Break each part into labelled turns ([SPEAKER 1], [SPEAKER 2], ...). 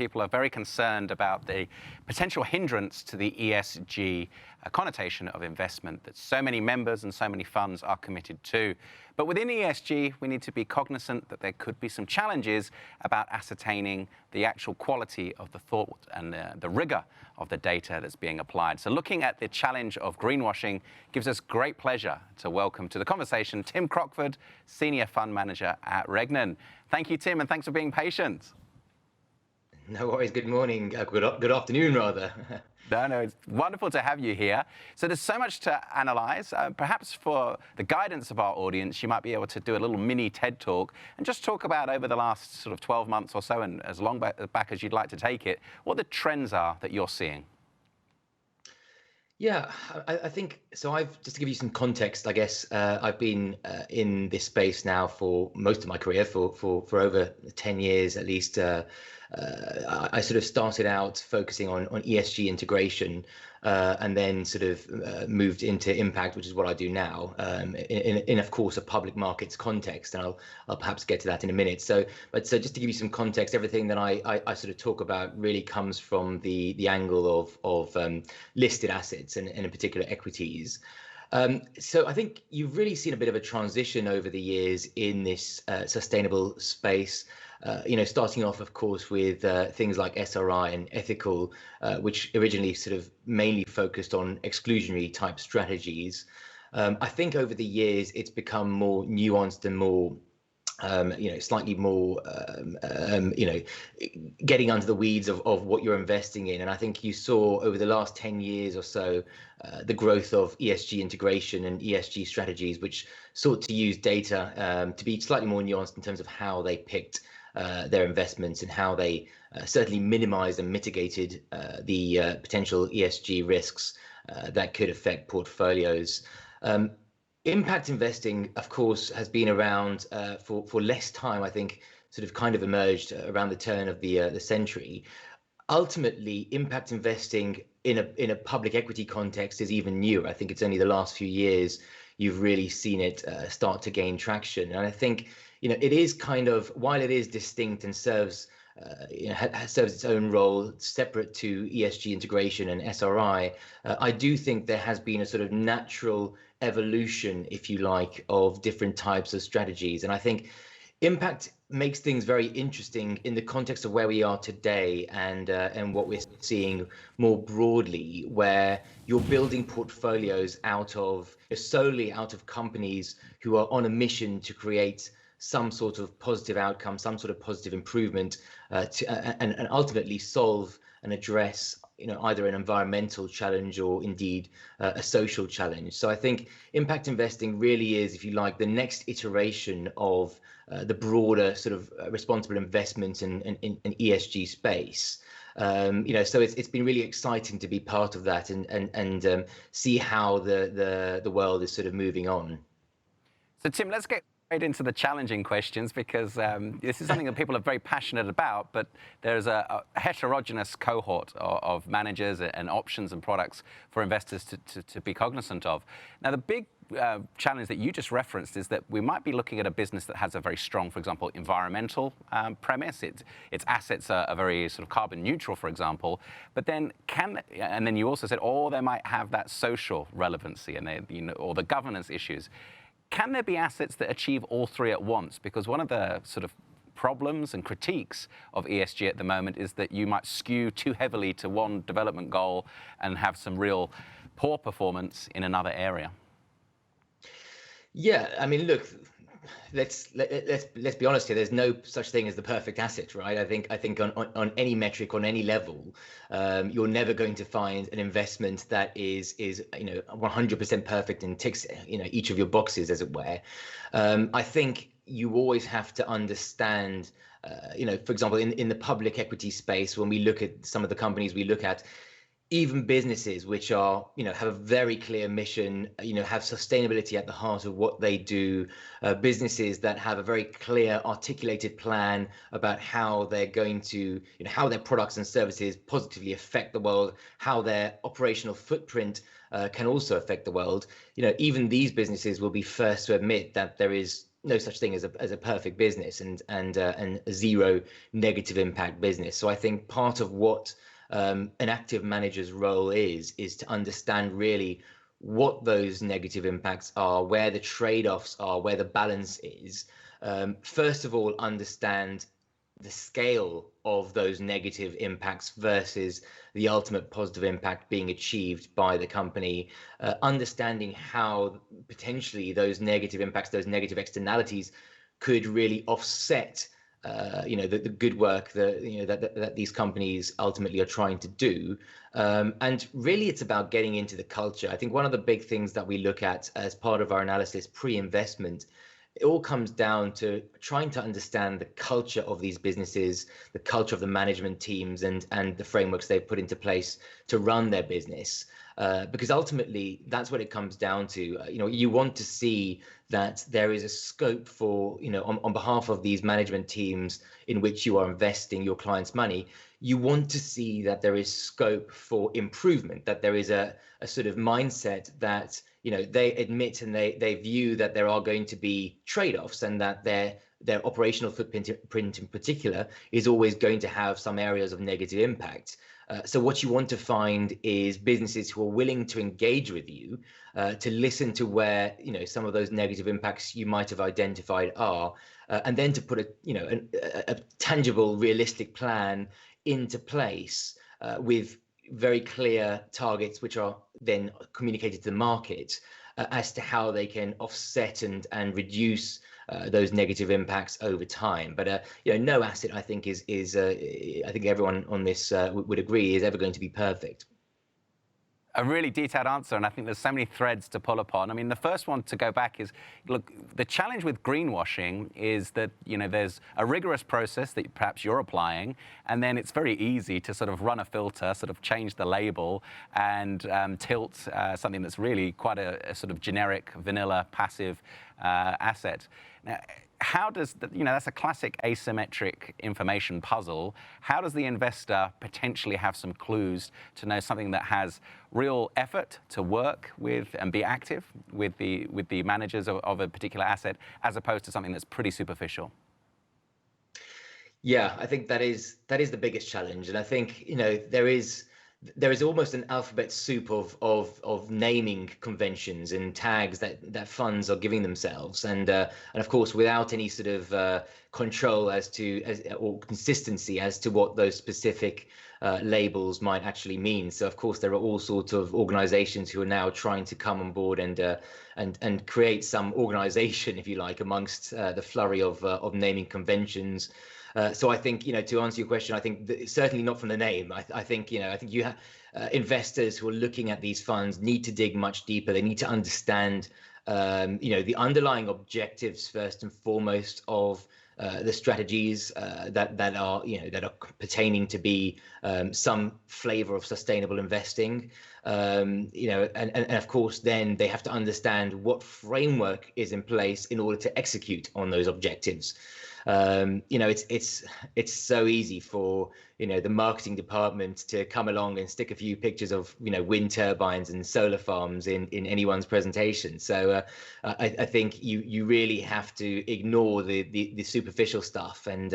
[SPEAKER 1] people are very concerned about the potential hindrance to the ESG connotation of investment that so many members and so many funds are committed to. But within ESG, we need to be cognizant that there could be some challenges about ascertaining the actual quality of the thought and the rigor of the data that's being applied. So looking at the challenge of greenwashing gives us great pleasure to welcome to the conversation Tim Crockford, Senior Fund Manager at Regnan. Thank you, Tim, and thanks for being patient.
[SPEAKER 2] No worries. Good morning. Good afternoon, rather.
[SPEAKER 1] No, it's wonderful to have you here. So there's so much to analyze. Perhaps for the guidance of our audience, you might be able to do a little mini TED Talk and just talk about over the last sort of 12 months or so, and as long back as you'd like to take it, what the trends are that you're seeing.
[SPEAKER 2] Yeah, I think so. Just to give you some context, I guess I've been in this space now for most of my career, for over 10 years at least. I sort of started out focusing on ESG integration, and then sort of moved into impact, which is what I do now, in of course a public markets context, and I'll perhaps get to that in a minute. So just to give you some context, everything that I sort of talk about really comes from the angle of listed assets and in particular equities. So I think you've really seen a bit of a transition over the years in this sustainable space. Starting off, of course, with things like SRI and ethical, which originally sort of mainly focused on exclusionary type strategies. I think over the years, it's become more nuanced and more, slightly more, getting under the weeds of what you're investing in. And I think you saw over the last 10 years or so, the growth of ESG integration and ESG strategies, which sought to use data to be slightly more nuanced in terms of how they picked their investments and how they certainly minimized and mitigated the potential ESG risks that could affect portfolios. Impact investing, of course, has been around for less time. I think sort of kind of emerged around the turn of the century. Ultimately, impact investing in a public equity context is even newer. I think it's only the last few years you've really seen it start to gain traction. And I think it is kind of, while it is distinct and serves its own role separate to ESG integration and SRI, I do think there has been a sort of natural evolution, if you like, of different types of strategies. And I think impact makes things very interesting in the context of where we are today and what we're seeing more broadly, where you're building portfolios solely out of companies who are on a mission to create some sort of positive outcome, some sort of positive improvement, and ultimately solve and address either an environmental challenge or indeed a social challenge. So I think impact investing really is, if you like, the next iteration of the broader sort of responsible investment in ESG space. So it's been really exciting to be part of that and see how the world is sort of moving on.
[SPEAKER 1] So Tim, let's get right into the challenging questions, because this is something that people are very passionate about, but there's a heterogeneous cohort of managers and options and products for investors to be cognizant of. Now, the big challenge that you just referenced is that we might be looking at a business that has a very strong, for example, environmental premise. Its assets are very sort of carbon neutral, for example, but then and then you also said, they might have that social relevancy and or the governance issues. Can there be assets that achieve all three at once? Because one of the sort of problems and critiques of ESG at the moment is that you might skew too heavily to one development goal and have some real poor performance in another area.
[SPEAKER 2] Yeah, I mean, look, let's be honest here. There's no such thing as the perfect asset, right? I think on any metric, on any level, you're never going to find an investment that is 100% perfect and ticks each of your boxes, as it were. I think you always have to understand, for example, in the public equity space, when we look at some of the companies we look at, even businesses which are, have a very clear mission, have sustainability at the heart of what they do, businesses that have a very clear articulated plan about how they're going to, how their products and services positively affect the world, how their operational footprint can also affect the world. Even these businesses will be first to admit that there is no such thing as a perfect business and a zero negative impact business. So I think part of what an active manager's role is to understand really what those negative impacts are, where the trade-offs are, where the balance is. First of all, understand the scale of those negative impacts versus the ultimate positive impact being achieved by the company, understanding how potentially those negative impacts, those negative externalities could really offset the good work that these companies ultimately are trying to do. And really it's about getting into the culture. I think one of the big things that we look at as part of our analysis pre-investment, it all comes down to trying to understand the culture of these businesses, the culture of the management teams, and the frameworks they've put into place to run their business. Because ultimately, that's what it comes down to. You want to see that there is a scope for, on behalf of these management teams in which you are investing your clients' money, you want to see that there is scope for improvement, that there is a sort of mindset that they admit and they view that there are going to be trade-offs, and that their operational footprint in particular is always going to have some areas of negative impact. So what you want to find is businesses who are willing to engage with you, to listen to where some of those negative impacts you might have identified are, and then to put a tangible, realistic plan into place with very clear targets, which are then communicated to the market as to how they can offset and reduce those negative impacts over time. But no asset, I think, is I think everyone on this would agree, is ever going to be perfect.
[SPEAKER 1] A really detailed answer, and I think there's so many threads to pull upon. I mean, the first one to go back is, look, the challenge with greenwashing is that, there's a rigorous process that perhaps you're applying, and then it's very easy to sort of run a filter, sort of change the label, and tilt something that's really quite a sort of generic, vanilla, passive asset. Now, how does that's a classic asymmetric information puzzle. How does the investor potentially have some clues to know something that has real effort to work with and be active with the managers of a particular asset, as opposed to something that's pretty superficial?
[SPEAKER 2] Yeah, I think that is the biggest challenge, and I think there is almost an alphabet soup of naming conventions and tags that funds are giving themselves, and of course without any sort of control or consistency as to what those specific labels might actually mean. So of course there are all sorts of organizations who are now trying to come on board and create some organization, if you like, amongst the flurry of naming conventions. So I think, to answer your question, I think certainly not from the name. I think you have investors who are looking at these funds need to dig much deeper. They need to understand, the underlying objectives first and foremost of the strategies that are pertaining to be some flavor of sustainable investing, and of course then they have to understand what framework is in place in order to execute on those objectives. It's so easy for the marketing department to come along and stick a few pictures of wind turbines and solar farms in anyone's presentation. So I think you really have to ignore the superficial stuff and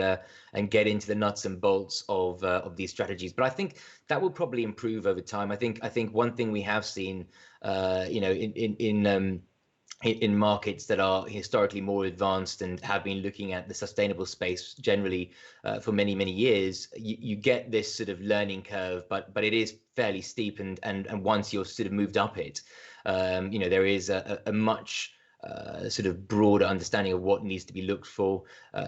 [SPEAKER 2] get into the nuts and bolts of these strategies. But I think that will probably improve over time. I think one thing we have seen in markets that are historically more advanced and have been looking at the sustainable space generally for many years, you get this sort of learning curve, but it is fairly steep, and once you're sort of moved up it, there is a much sort of broader understanding of what needs to be looked for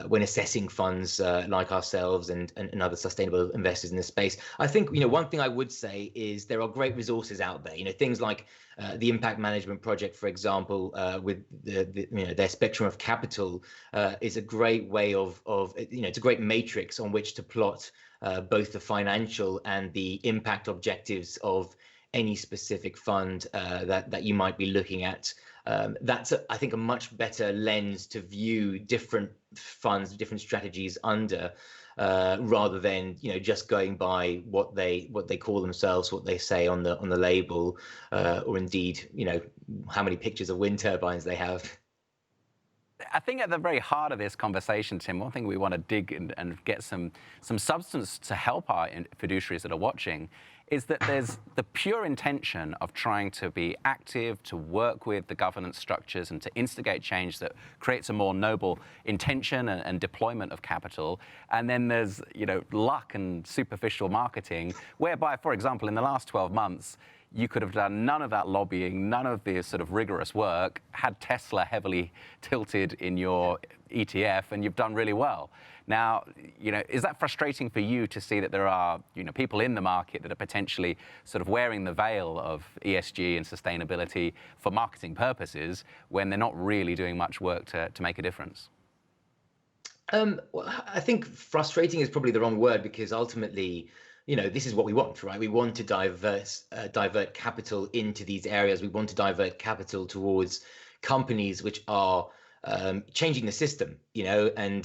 [SPEAKER 2] when assessing funds like ourselves and other sustainable investors in this space. I think one thing I would say is there are great resources out there. Things like the Impact Management Project, for example, with their spectrum of capital, is a great way of it's a great matrix on which to plot both the financial and the impact objectives of any specific fund that you might be looking at. That's, I think, a much better lens to view different funds, different strategies under, rather than just going by what they call themselves, what they say on the label, or indeed how many pictures of wind turbines they have.
[SPEAKER 1] I think at the very heart of this conversation, Tim, one thing we want to dig and get some substance to help our fiduciaries that are watching is that there's the pure intention of trying to be active, to work with the governance structures and to instigate change that creates a more noble intention and deployment of capital. And then there's, luck and superficial marketing, whereby, for example, in the last 12 months, you could have done none of that lobbying, none of the sort of rigorous work, had Tesla heavily tilted in your ETF, and you've done really well. Now, is that frustrating for you to see that there are, people in the market that are potentially sort of wearing the veil of ESG and sustainability for marketing purposes when they're not really doing much work to make a difference?
[SPEAKER 2] Well, I think frustrating is probably the wrong word, because ultimately, this is what we want, right? We want to divert capital into these areas. We want to divert capital towards companies which are changing the system, and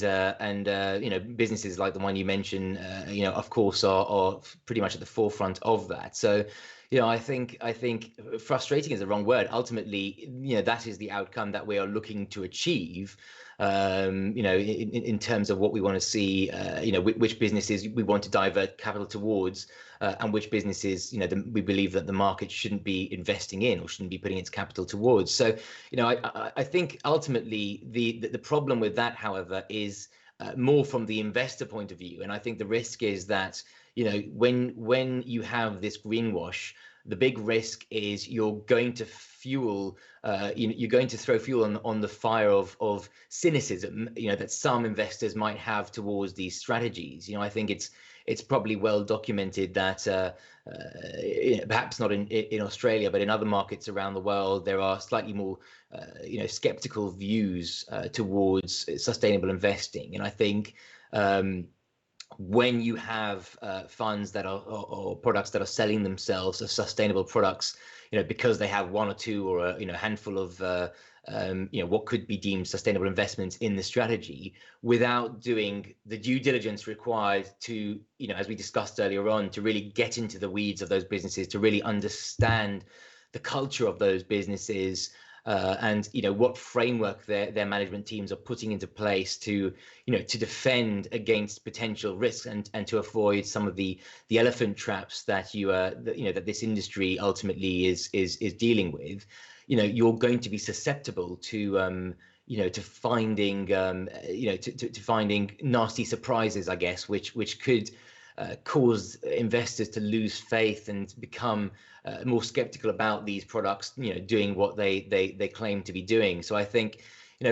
[SPEAKER 2] businesses like the one you mentioned, of course, are pretty much at the forefront of that. So, I think frustrating is the wrong word. Ultimately, that is the outcome that we are looking to achieve. In terms of what we want to see, which businesses we want to divert capital towards, and which businesses, we believe that the market shouldn't be investing in or shouldn't be putting its capital towards. So, I think ultimately the problem with that, however, is more from the investor point of view. And I think the risk is that, when you have this greenwash, the big risk is you're going to fuel, you're going to throw fuel on the fire of cynicism, that some investors might have towards these strategies. I think it's probably well documented that perhaps not in Australia, but in other markets around the world, there are slightly more, skeptical views towards sustainable investing. And I think when you have funds that are or products that are selling themselves as sustainable products, because they have one or two or a handful of what could be deemed sustainable investments in the strategy, without doing the due diligence required to, as we discussed earlier on, to really get into the weeds of those businesses, to really understand the culture of those businesses, and what framework their management teams are putting into place to defend against potential risks and to avoid some of the elephant traps that that this industry ultimately is dealing with. You're going to be susceptible to to finding to finding nasty surprises, I guess, which could cause investors to lose faith and become more skeptical about these products, doing what they claim to be doing. So I think,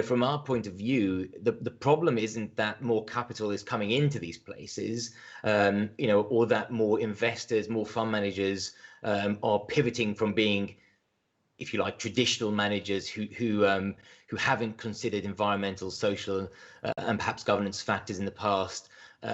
[SPEAKER 2] from our point of view, the problem isn't that more capital is coming into these places, or that more investors, more fund managers are pivoting from being, if you like, traditional managers who haven't considered environmental, social, and perhaps governance factors in the past,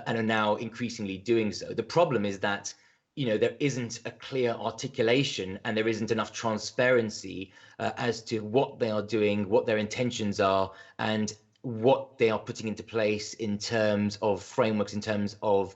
[SPEAKER 2] and are now increasingly doing so. The problem is that there isn't a clear articulation and there isn't enough transparency as to what they are doing, what their intentions are, and what they are putting into place in terms of frameworks, in terms of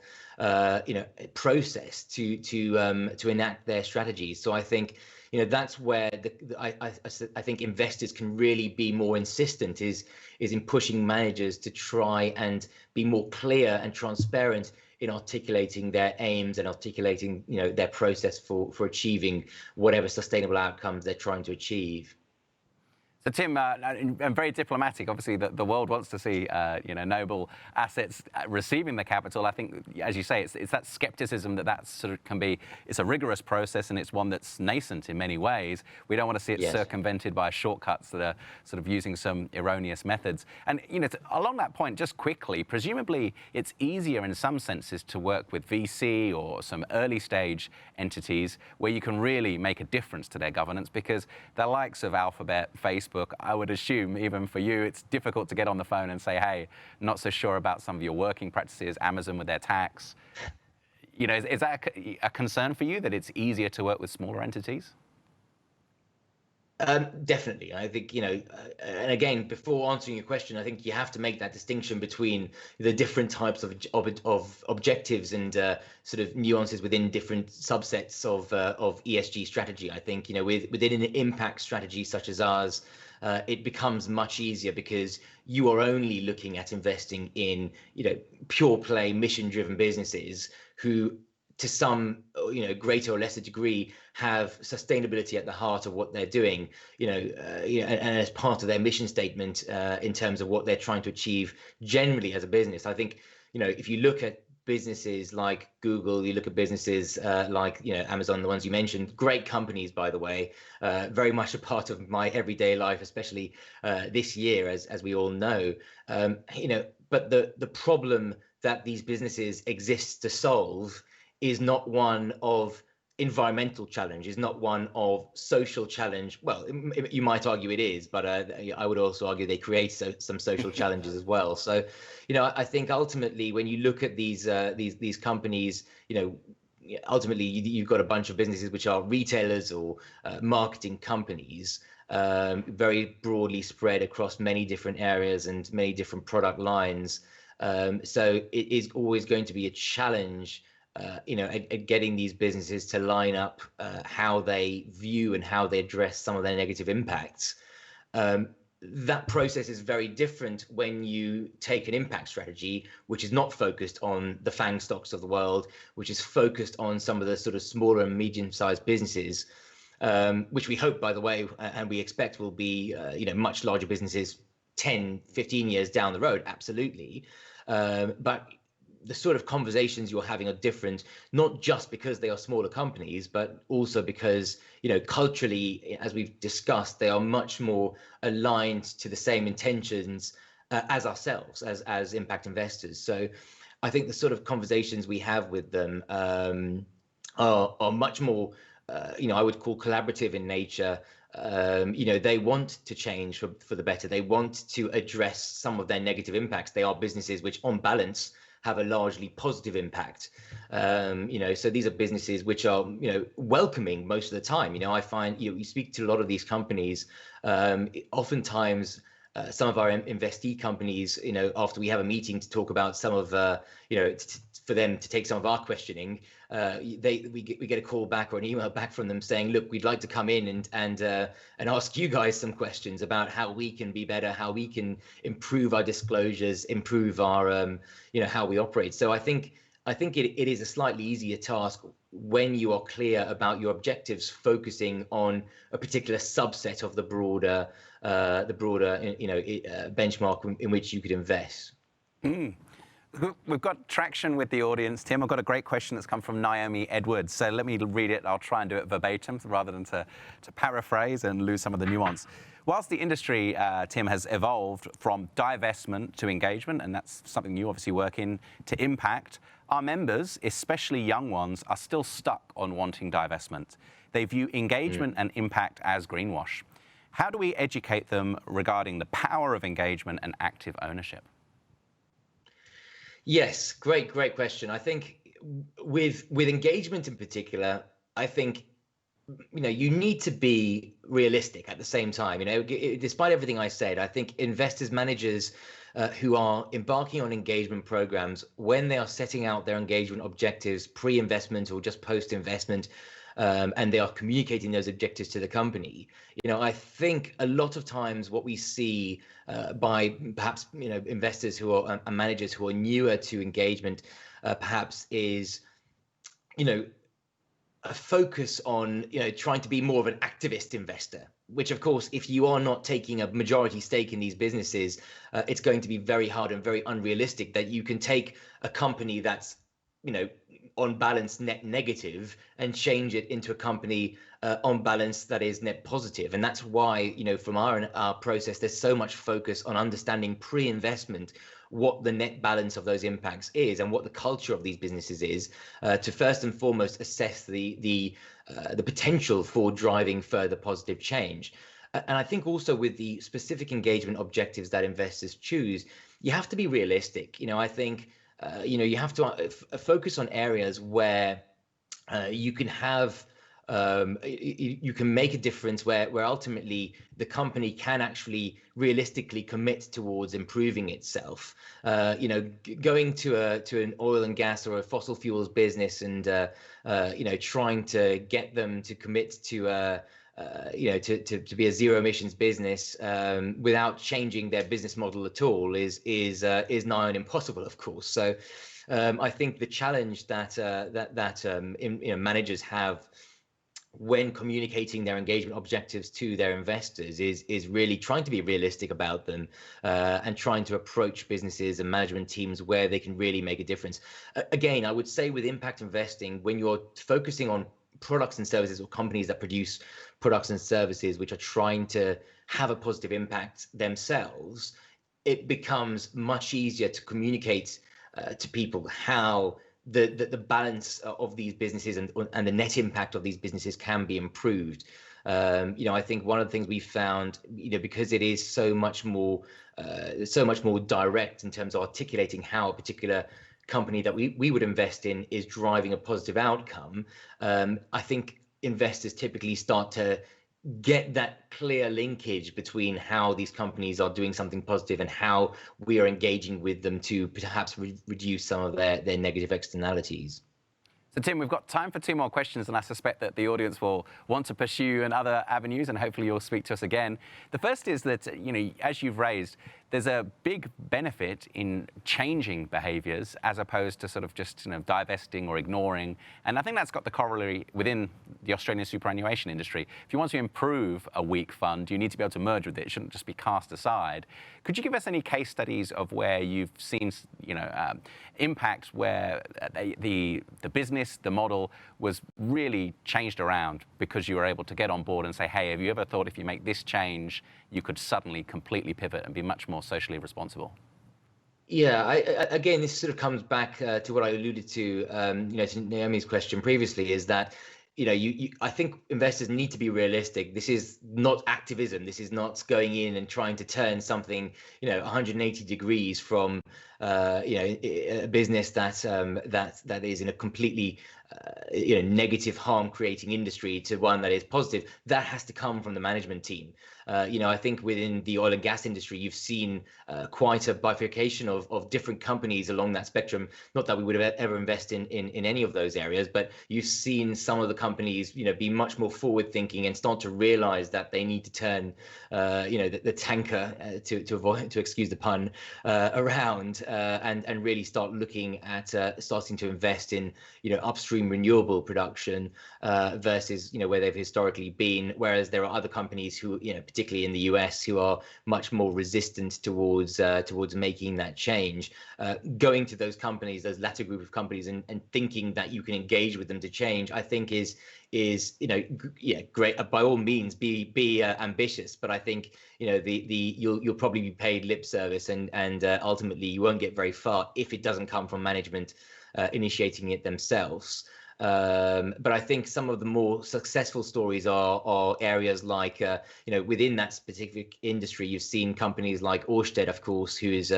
[SPEAKER 2] process to enact their strategies. So I think that's where I think investors can really be more insistent is in pushing managers to try and be more clear and transparent in articulating their aims and articulating their process for achieving whatever sustainable outcomes they're trying to achieve.
[SPEAKER 1] So Tim, and very diplomatic. Obviously, the world wants to see noble assets receiving the capital. I think, as you say, it's that skepticism that sort of can be. It's a rigorous process, and it's one that's nascent in many ways. We don't want to see it circumvented by shortcuts that are sort of using some erroneous methods. And along that point, just quickly, presumably it's easier in some senses to work with VC or some early stage entities where you can really make a difference to their governance, because the likes of Alphabet, Facebook, I would assume, even for you, it's difficult to get on the phone and say, hey, not so sure about some of your working practices, Amazon with their tax. Is that a concern for you, that it's easier to work with smaller entities?
[SPEAKER 2] Definitely. I think, and again, before answering your question, I think you have to make that distinction between the different types of objectives and sort of nuances within different subsets of ESG strategy. I think, within an impact strategy such as ours, it becomes much easier because you are only looking at investing in, pure play mission driven businesses who, to some greater or lesser degree, have sustainability at the heart of what they're doing, and as part of their mission statement in terms of what they're trying to achieve generally as a business. I think if you look at businesses like Google, you look at businesses like Amazon, the ones you mentioned, great companies, by the way, very much a part of my everyday life, especially this year, as we all know. But the problem that these businesses exist to solve is not one of environmental challenge, is not one of social challenge. Well, you might argue it is, but I would also argue they create some social challenges as well. So, I think ultimately when you look at these companies, ultimately you've got a bunch of businesses which are retailers or marketing companies, very broadly spread across many different areas and many different product lines. So it is always going to be a challenge at getting these businesses to line up how they view and how they address some of their negative impacts. That process is very different when you take an impact strategy, which is not focused on the FANG stocks of the world, which is focused on some of the sort of smaller and medium-sized businesses, which we hope, by the way, and we expect will be much larger businesses 10, 15 years down the road, absolutely. But the sort of conversations you're having are different, not just because they are smaller companies, but also because, culturally, as we've discussed, they are much more aligned to the same intentions as ourselves, as impact investors. So I think the sort of conversations we have with them are much more, I would call collaborative in nature. They want to change for the better. They want to address some of their negative impacts. They are businesses which, on balance, have a largely positive impact. So these are businesses which are, welcoming most of the time. I find, you speak to a lot of these companies, oftentimes some of our investee companies, after we have a meeting to talk about some of, for them to take some of our questioning, we get a call back or an email back from them saying, look, we'd like to come in and ask you guys some questions about how we can be better, how we can improve our disclosures, improve our, how we operate. So I think it is a slightly easier task when you are clear about your objectives, focusing on a particular subset of the broader benchmark in which you could invest.
[SPEAKER 1] We've got traction with the audience, Tim. I've got a great question that's come from Naomi Edwards. So let me read it. I'll try and do it verbatim rather than to paraphrase and lose some of the nuance. Whilst the industry, Tim, has evolved from divestment to engagement, and that's something you obviously work in, to impact, our members, especially young ones, are still stuck on wanting divestment. They view engagement and impact as greenwash. How do we educate them regarding the power of engagement and active ownership?
[SPEAKER 2] Yes, great question. I think with engagement in particular, I think you need to be realistic at the same time. Despite everything I said, I think investors, managers who are embarking on engagement programs, when they are setting out their engagement objectives pre-investment or just post-investment, and they are communicating those objectives to the company, I think a lot of times what we see by perhaps investors who are and managers who are newer to engagement perhaps is a focus on trying to be more of an activist investor, which of course, if you are not taking a majority stake in these businesses, it's going to be very hard and very unrealistic that you can take a company that's on balance net negative and change it into a company on balance that is net positive. And that's why from our process, there's so much focus on understanding pre-investment what the net balance of those impacts is and what the culture of these businesses is, to first and foremost assess the potential for driving further positive change. And I think also with the specific engagement objectives that investors choose, you have to be realistic. I think you have to focus on areas where you can have you can make a difference, where ultimately the company can actually realistically commit towards improving itself. Going to an oil and gas or a fossil fuels business and trying to get them to commit to to be a zero emissions business without changing their business model at all is nigh on impossible, of course. So I think the challenge that managers have when communicating their engagement objectives to their investors is really trying to be realistic about them and trying to approach businesses and management teams where they can really make a difference. Again, I would say with impact investing, when you're focusing on products and services or companies that produce products and services which are trying to have a positive impact themselves, it becomes much easier to communicate to people how the balance of these businesses and the net impact of these businesses can be improved. I think one of the things we found, because it is so much more direct in terms of articulating how a particular company that we would invest in is driving a positive outcome, I think investors typically start to get that clear linkage between how these companies are doing something positive and how we are engaging with them to perhaps reduce some of their negative externalities.
[SPEAKER 1] So Tim, we've got time for 2 more questions, and I suspect that the audience will want to pursue in other avenues, and hopefully you'll speak to us again. The first is that, as you've raised, there's a big benefit in changing behaviors as opposed to sort of just divesting or ignoring. And I think that's got the corollary within the Australian superannuation industry. If you want to improve a weak fund, you need to be able to merge with it. It shouldn't just be cast aside. Could you give us any case studies of where you've seen impact where the business, the model was really changed around because you were able to get on board and say, hey, have you ever thought if you make this change, you could suddenly completely pivot and be much more socially responsible?
[SPEAKER 2] Yeah, again, this sort of comes back to what I alluded to, to Naomi's question previously, is that I think investors need to be realistic. This is not activism. This is not going in and trying to turn something 180 degrees from a business that is in a completely negative, harm creating industry to one that is positive. That has to come from the management team. I think within the oil and gas industry, you've seen quite a bifurcation of different companies along that spectrum. Not that we would have ever invest in any of those areas, but you've seen some of the companies, be much more forward thinking and start to realize that they need to turn, the tanker, to excuse the pun, around and really start looking at starting to invest in, upstream renewable production versus, where they've historically been. Whereas there are other companies who, particularly in the US, who are much more resistant towards making that change. Going to those companies, those latter group of companies, and thinking that you can engage with them to change, I think is great. By all means, be ambitious, but I think you'll probably be paid lip service, and ultimately you won't get very far if it doesn't come from management initiating it themselves. But I think some of the more successful stories are areas like, within that specific industry, you've seen companies like Ørsted, of course, who is,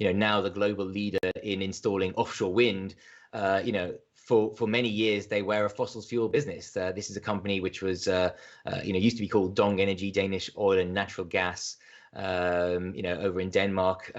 [SPEAKER 2] now the global leader in installing offshore wind. For many years, they were a fossil fuel business. This is a company which was, used to be called Dong Energy, Danish Oil and Natural Gas, over in Denmark.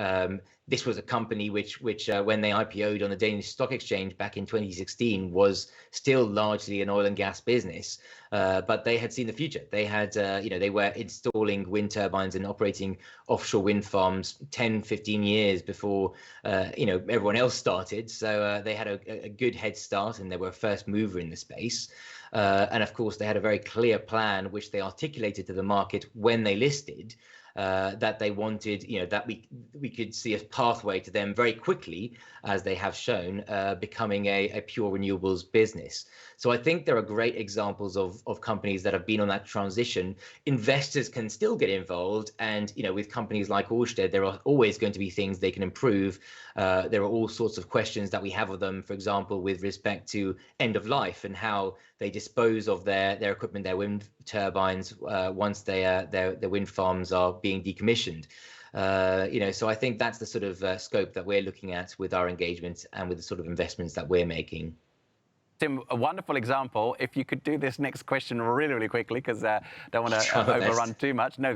[SPEAKER 2] This was a company which when they IPO'd on the Danish Stock Exchange back in 2016 was still largely an oil and gas business, but they had seen the future. They had, they were installing wind turbines and operating offshore wind farms 10, 15 years before, everyone else started. So they had a good head start, and they were a first mover in the space. And of course, they had a very clear plan, which they articulated to the market when they listed, that they wanted, that we could see a pathway to them very quickly, as they have shown, becoming a pure renewables business. So I think there are great examples of companies that have been on that transition. Investors can still get involved, and with companies like Ørsted, there are always going to be things they can improve. There are all sorts of questions that we have of them, for example, with respect to end of life and how they dispose of their equipment, their wind turbines, once their wind farms are being decommissioned. So I think that's the sort of scope that we're looking at with our engagement and with the sort of investments that we're making.
[SPEAKER 1] Tim, a wonderful example. If you could do this next question really, really quickly, because I don't want to overrun too much. No,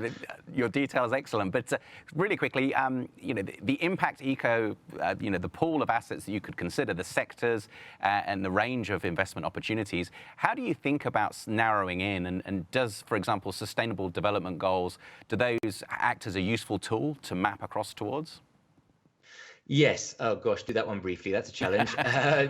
[SPEAKER 1] your detail is excellent. But really quickly, the impact eco, the pool of assets that you could consider, the sectors and the range of investment opportunities, how do you think about narrowing in? And does, for example, sustainable development goals, do those act as a useful tool to map across towards?
[SPEAKER 2] Yes. Oh gosh, do that one briefly. That's a challenge.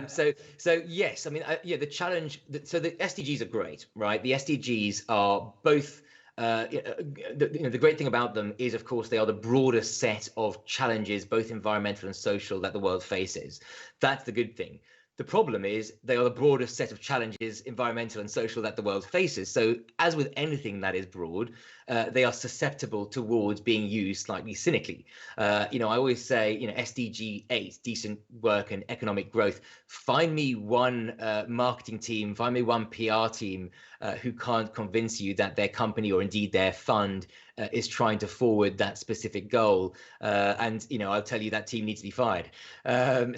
[SPEAKER 2] So yes, I mean, yeah, the challenge. So the SDGs are great, right? The SDGs are both. The great thing about them is, of course, they are the broadest set of challenges, both environmental and social, that the world faces. That's the good thing. The problem is they are the broadest set of challenges, environmental and social, that the world faces. So as with anything that is broad, they are susceptible towards being used slightly cynically. I always say, SDG 8, decent work and economic growth. Find me one marketing team, find me one PR team who can't convince you that their company or indeed their fund is trying to forward that specific goal. And I'll tell you that team needs to be fired.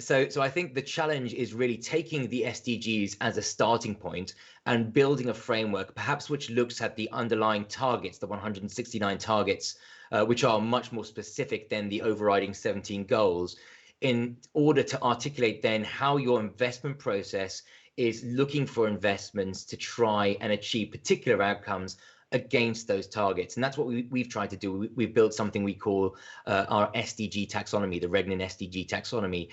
[SPEAKER 2] So I think the challenge is really taking the SDGs as a starting point and building a framework, perhaps which looks at the underlying targets, the 169 targets, which are much more specific than the overriding 17 goals, in order to articulate then how your investment process is looking for investments to try and achieve particular outcomes against those targets. And that's what we've tried to do. We've built something we call our SDG taxonomy, the Regnan SDG taxonomy,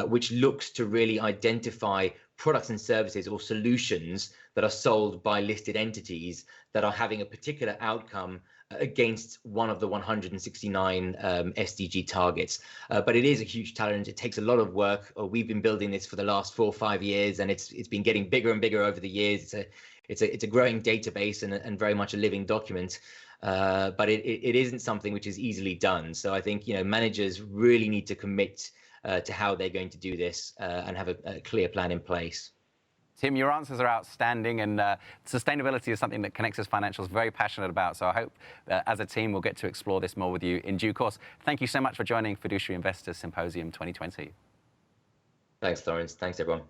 [SPEAKER 2] which looks to really identify products and services or solutions that are sold by listed entities that are having a particular outcome against one of the 169 SDG targets. But it is a huge challenge. It takes a lot of work. We've been building this for the last 4 or 5 years, and it's been getting bigger and bigger over the years. It's a growing database and very much a living document, but it isn't something which is easily done. So I think managers really need to commit to how they're going to do this and have a clear plan in place.
[SPEAKER 1] Tim, your answers are outstanding, and sustainability is something that Connexus Financial is very passionate about. So I hope as a team we'll get to explore this more with you in due course. Thank you so much for joining Fiduciary Investors Symposium 2020.
[SPEAKER 2] Thanks, Lawrence. Thanks, everyone.